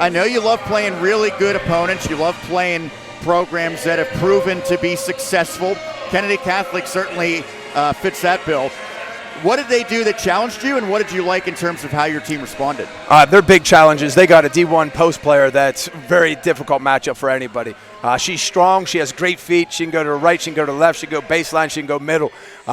I know you love playing really good opponents. You love playing programs that have proven to be successful. Kennedy Catholic certainly fits that bill. What did they do that challenged you, and what did you like in terms of how your team responded? They're big challenges. They got a D1 post player that's a very difficult matchup for anybody. She's strong. She has great feet. She can go to the right. She can go to the left. She can go baseline. She can go middle.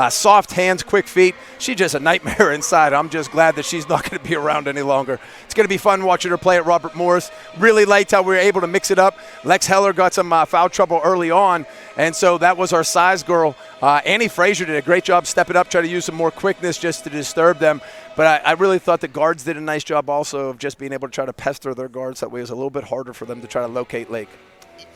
Soft hands, quick feet. She's just a nightmare inside. I'm just glad that she's not going to be around any longer. It's going to be fun watching her play at Robert Morris. Really liked how we were able to mix it up. Lex Heller got some foul trouble early on, and so that was our size girl. Annie Frazier did a great job stepping up, trying to use some more quickness just to disturb them. But I really thought the guards did a nice job also of just being able to try to pester their guards. That way it was a little bit harder for them to try to locate Lake.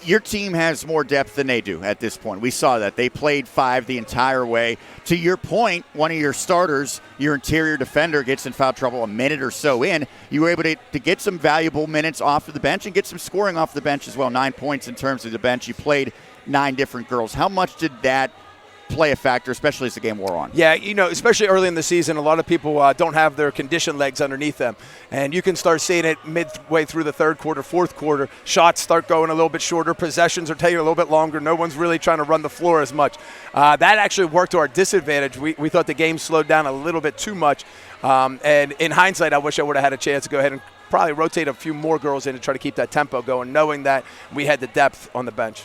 Your team has more depth than they do at this point. We saw that. They played 5 the entire way. To your point, one of your starters, your interior defender, gets in foul trouble a minute or so in. You were able to get some valuable minutes off of the bench and get some scoring off the bench as well. 9 points in terms of the bench. You played 9 different girls. How much did that play a factor, especially as the game wore on? Yeah, especially early in the season, a lot of people don't have their conditioned legs underneath them. And you can start seeing it midway through the third quarter, fourth quarter. Shots start going a little bit shorter. Possessions are taking a little bit longer. No one's really trying to run the floor as much. That actually worked to our disadvantage. We thought the game slowed down a little bit too much. And in hindsight, I wish I would have had a chance to go ahead and probably rotate a few more girls in to try to keep that tempo going, knowing that we had the depth on the bench.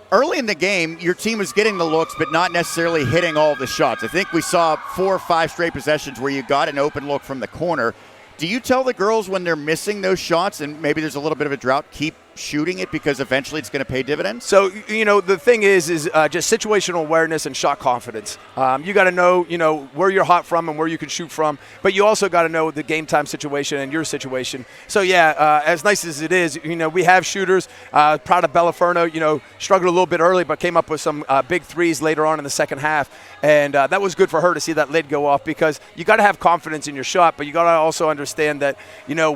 Early in the game, your team was getting the looks, but not necessarily hitting all the shots. I think we saw 4 or 5 straight possessions where you got an open look from the corner. Do you tell the girls when they're missing those shots and maybe there's a little bit of a drought, keep shooting it because eventually it's going to pay dividends? So, the thing is just situational awareness and shot confidence. You got to know, where you're hot from and where you can shoot from, but you also got to know the game time situation and your situation. So, as nice as it is, we have shooters. Proud of Bella Ferno, struggled a little bit early, but came up with some big threes later on in the second half. And that was good for her to see that lid go off because you got to have confidence in your shot, but you got to also understand that,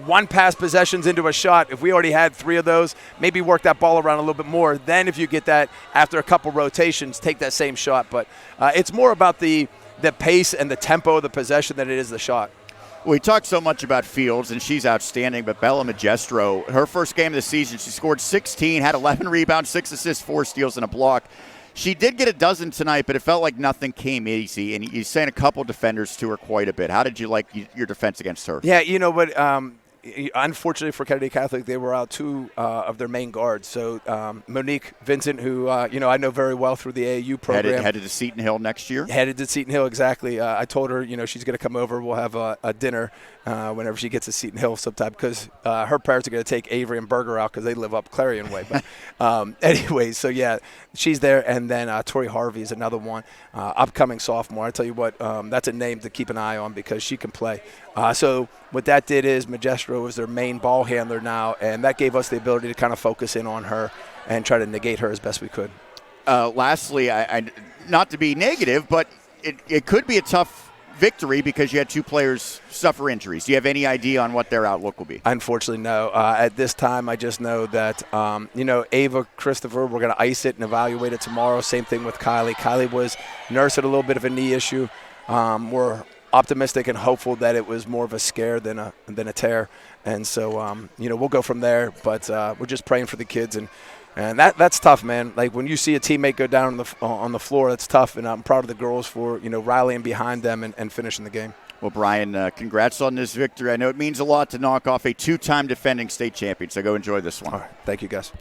one pass possessions into a shot, if we already had 3 of those, maybe work that ball around a little bit more. Then if you get that after a couple rotations, take that same shot. But it's more about the pace and the tempo of the possession than it is the shot. We talk so much about Fields, and she's outstanding, but Bella Magestro, her first game of the season, she scored 16, had 11 rebounds, 6 assists, 4 steals, and a block. She did get a dozen tonight, but it felt like nothing came easy, and you sent a couple defenders to her quite a bit. How did you like your defense against her? Yeah, unfortunately for Kennedy Catholic, they were out 2 of their main guards. So Monique Vincent, who I know very well through the AAU program. Headed to Seton Hill next year? Headed to Seton Hill, exactly. I told her, she's going to come over. We'll have a dinner whenever she gets to Seton Hill sometime because her parents are going to take Avery and Berger out because they live up Clarion Way. But anyway, so yeah, she's there. And then Tori Harvey is another one, upcoming sophomore. I tell you what, that's a name to keep an eye on because she can play. So what that did is Magestro was their main ball handler now, and that gave us the ability to kind of focus in on her and try to negate her as best we could. Lastly, I not to be negative, but it could be a tough victory because you had 2 players suffer injuries. Do you have any idea on what their outlook will be? Unfortunately, no. At this time, I just know that, Ava Christopher, we're going to ice it and evaluate it tomorrow. Same thing with Kylie. Kylie was nursing a little bit of a knee issue. We're optimistic and hopeful that it was more of a scare than a tear. And so, we'll go from there. But we're just praying for the kids. And that's tough, man. Like when you see a teammate go down on the floor, that's tough. And I'm proud of the girls for, rallying behind them and finishing the game. Well, Brian, congrats on this victory. I know it means a lot to knock off a 2-time defending state champion. So go enjoy this one. All right. Thank you, guys.